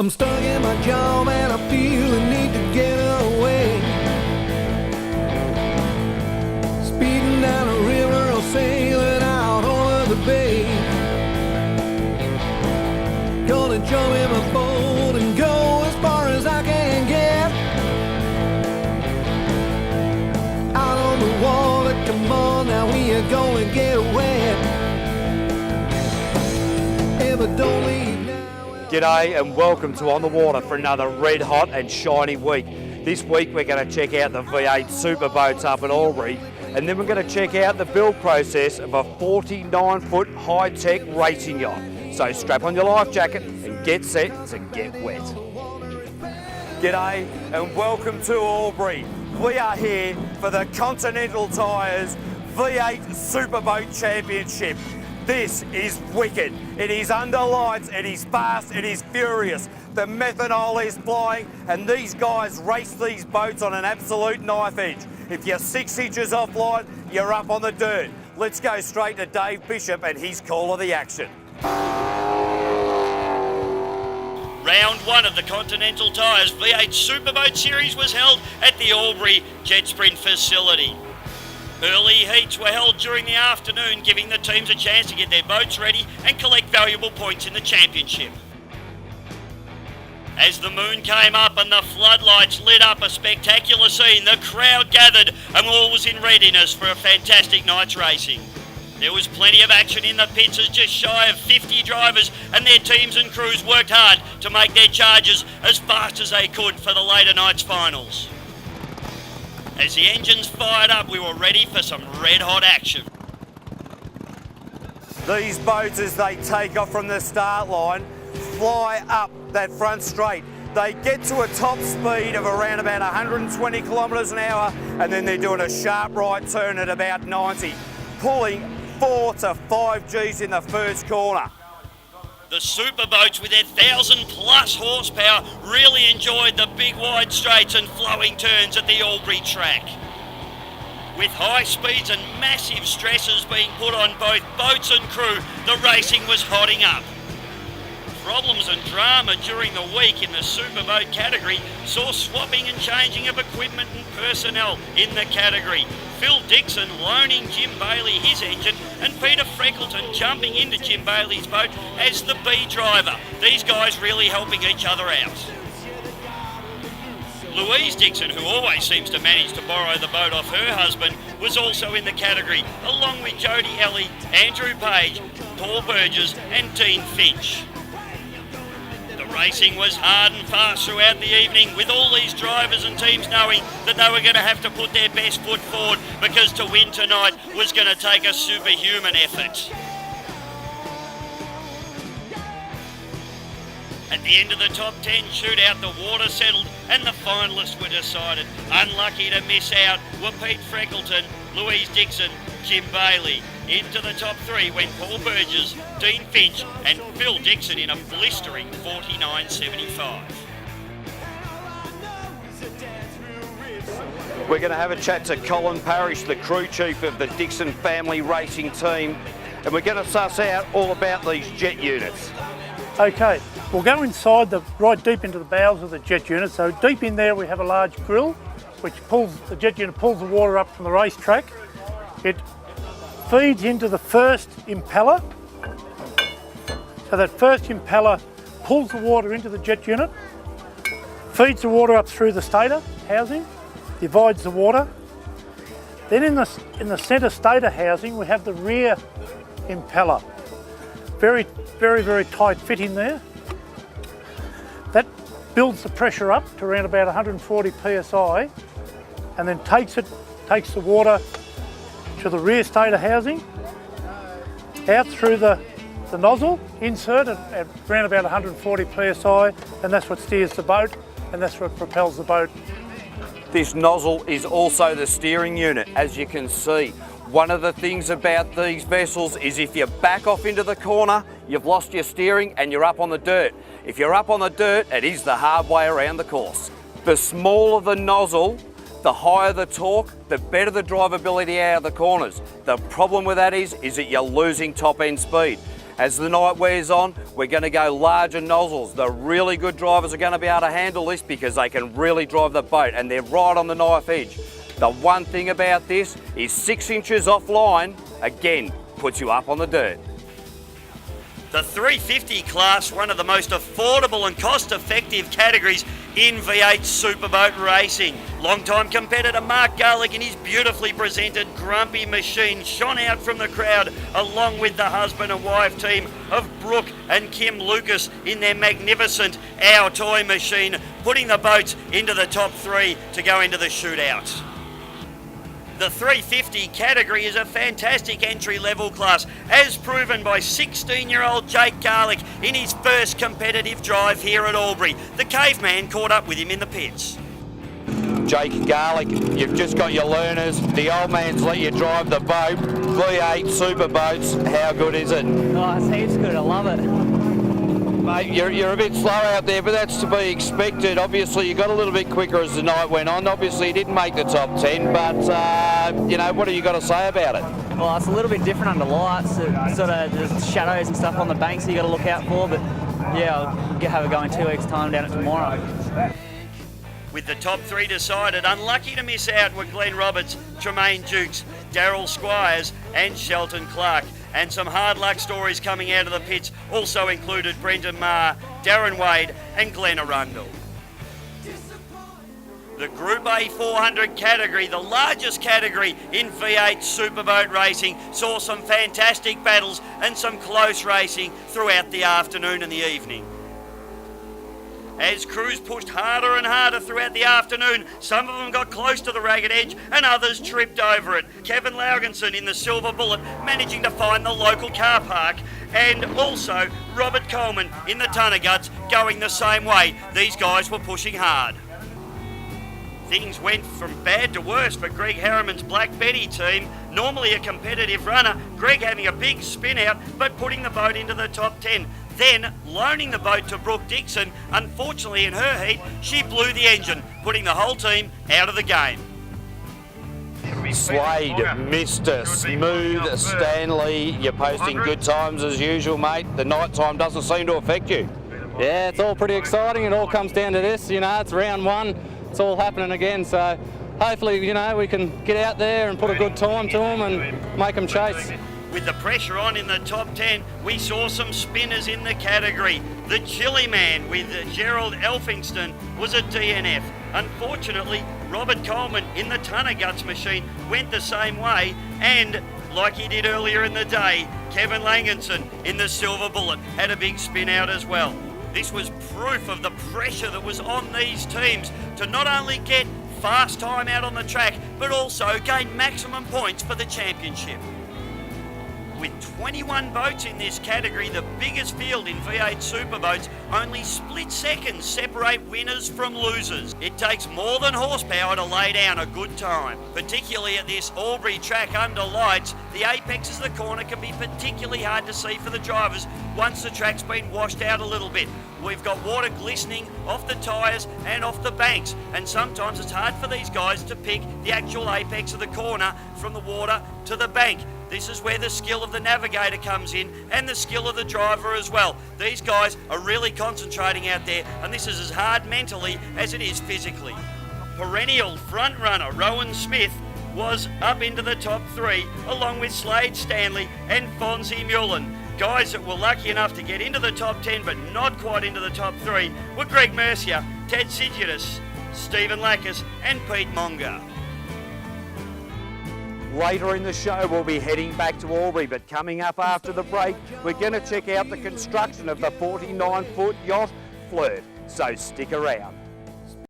I'm stuck in my job and I feel the need to get away. Speeding down a river or sailing out over the bay. Gonna jump in my boat and go as far as I can get. Out on the water, come on, now we are gonna get wet. Ever don't leave now. G'day and welcome to On the Water for another red hot and shiny week. This week we're going to check out the V8 super boats up at Albury, and then we're going to check out the build process of a 49-foot high-tech racing yacht. So strap on your life jacket and get set to get wet. G'day and welcome to Albury. We are here for the Continental Tires V8 Superboat Championship. This is wicked. It is under lights, it is fast, it is furious. The methanol is flying and these guys race these boats on an absolute knife edge. If you're 6 inches offline, you're up on the dirt. Let's go straight to Dave Bishop and his call of the action. Round one of the Continental Tires V8 Superboat Series was held at the Albury Jet Sprint facility. Early heats were held during the afternoon, giving the teams a chance to get their boats ready and collect valuable points in the championship. As the moon came up and the floodlights lit up a spectacular scene, the crowd gathered and all was in readiness for a fantastic night's racing. There was plenty of action in the pits as just shy of 50 drivers and their teams and crews worked hard to make their charges as fast as they could for the later night's finals. As the engines fired up, we were ready for some red-hot action. These boats, as they take off from the start line, fly up that front straight. They get to a top speed of around about 120 kilometres an hour, and then they're doing a sharp right turn at about 90, pulling 4 to 5 Gs in the first corner. The superboats with their 1,000+ horsepower really enjoyed the big wide straights and flowing turns at the Albury track. With high speeds and massive stresses being put on both boats and crew, the racing was hotting up. Problems and drama during the week in the superboat category saw swapping and changing of equipment and personnel in the category. Phil Dixon loaning Jim Bailey his engine and Peter Freckleton jumping into Jim Bailey's boat as the B driver. These guys really helping each other out. Louise Dixon, who always seems to manage to borrow the boat off her husband, was also in the category, along with Jodie Ellie, Andrew Page, Paul Burgess and Dean Finch. The racing was hard and fast throughout the evening, with all these drivers and teams knowing that they were going to have to put their best foot forward, because to win tonight was going to take a superhuman effort. At the end of the top 10 shootout, the water settled and the finalists were decided. Unlucky to miss out were Pete Freckleton, Louise Dixon, Jim Bailey. Into the top 3 went Paul Burgess, Dean Finch and Phil Dixon in a blistering 49.75. We're going to have a chat to Colin Parrish, the crew chief of the Dixon family racing team, and we're going to suss out all about these jet units. Okay, we'll go inside, right deep into the bowels of the jet unit. So deep in there we have a large grill, which the jet unit pulls the water up from the racetrack. It feeds into the first impeller. So that first impeller pulls the water into the jet unit, feeds the water up through the stator housing, divides the water. Then in the centre stator housing we have the rear impeller. Very, very tight fit in there. That builds the pressure up to around about 140 psi and then takes the water to the rear stator housing, out through the nozzle, insert at around about 140 psi, and that's what steers the boat and that's what propels the boat. This nozzle is also the steering unit, as you can see. One of the things about these vessels is if you back off into the corner, you've lost your steering and you're up on the dirt. If you're up on the dirt, it is the hard way around the course. The smaller the nozzle, the higher the torque, the better the drivability out of the corners. The problem with that is that you're losing top end speed. As the night wears on, we're going to go larger nozzles. The really good drivers are going to be able to handle this because they can really drive the boat and they're right on the knife edge. The one thing about this is 6 inches offline, again, puts you up on the dirt. The 350 class, one of the most affordable and cost-effective categories in V8 superboat racing. Long-time competitor Mark Garlick in his beautifully presented Grumpy machine shone out from the crowd, along with the husband and wife team of Brooke and Kim Lucas in their magnificent Our Toy machine, putting the boats into the top 3 to go into the shootout. The 350 category is a fantastic entry-level class, as proven by 16-year-old Jake Garlick in his first competitive drive here at Albury. The caveman caught up with him in the pits. Jake Garlick, you've just got your learners. The old man's let you drive the boat. V8 superboats, how good is it? Oh, it's heaps good, I love it. Mate, you're a bit slow out there, but that's to be expected. Obviously, you got a little bit quicker as the night went on. Obviously, you didn't make the top 10, but, you know, what have you got to say about it? Well, it's a little bit different under lights. Sort of there's shadows and stuff on the banks you got to look out for, but yeah, I'll have a go in 2 weeks' time down at tomorrow. With the top 3 decided, unlucky to miss out were Glenn Roberts, Tremaine Dukes, Daryl Squires and Shelton Clark. And some hard luck stories coming out of the pits also included Brendan Marr, Darren Wade and Glenn Arundel. The Group A 400 category, the largest category in V8 superboat racing, saw some fantastic battles and some close racing throughout the afternoon and the evening. As crews pushed harder and harder throughout the afternoon, some of them got close to the ragged edge and others tripped over it. Kevin Laugenson in the Silver Bullet managing to find the local car park, and also Robert Coleman in the Tunnerguts going the same way. These guys were pushing hard. Things went from bad to worse for Greg Harriman's Black Betty team. Normally a competitive runner, Greg having a big spin out but putting the boat into the top 10. Then loaning the boat to Brooke Dixon. Unfortunately in her heat, she blew the engine, putting the whole team out of the game. Slade, Mr. Smooth Stanley, you're posting good times as usual, mate. The night time doesn't seem to affect you. Yeah, it's all pretty exciting. It all comes down to this, you know, it's round 1. It's all happening again, so hopefully, you know, we can get out there and put a good time to them and make them chase. With the pressure on in the top 10, we saw some spinners in the category. The Chili Man with Gerald Elphingston was a DNF. Unfortunately, Robert Coleman in the Tunnerguts machine went the same way, and like he did earlier in the day, Kevin Langenson in the Silver Bullet had a big spin out as well. This was proof of the pressure that was on these teams to not only get fast time out on the track, but also gain maximum points for the championship. With 21 boats in this category, the biggest field in V8 superboats, only split seconds separate winners from losers. It takes more than horsepower to lay down a good time. Particularly at this Albury track under lights, the apexes of the corner can be particularly hard to see for the drivers once the track's been washed out a little bit. We've got water glistening off the tyres and off the banks, and sometimes it's hard for these guys to pick the actual apex of the corner from the water to the bank. This is where the skill of the navigator comes in and the skill of the driver as well. These guys are really concentrating out there, and this is as hard mentally as it is physically. Perennial front runner Rowan Smith was up into the top 3 along with Slade Stanley and Fonzie Mullen. Guys that were lucky enough to get into the top 10 but not quite into the top 3 were Greg Mercier, Ted Sigitas, Stephen Lackas and Pete Monga. Later in the show, we'll be heading back to Albury, but coming up after the break, we're going to check out the construction of the 49-foot yacht Flirt, so stick around.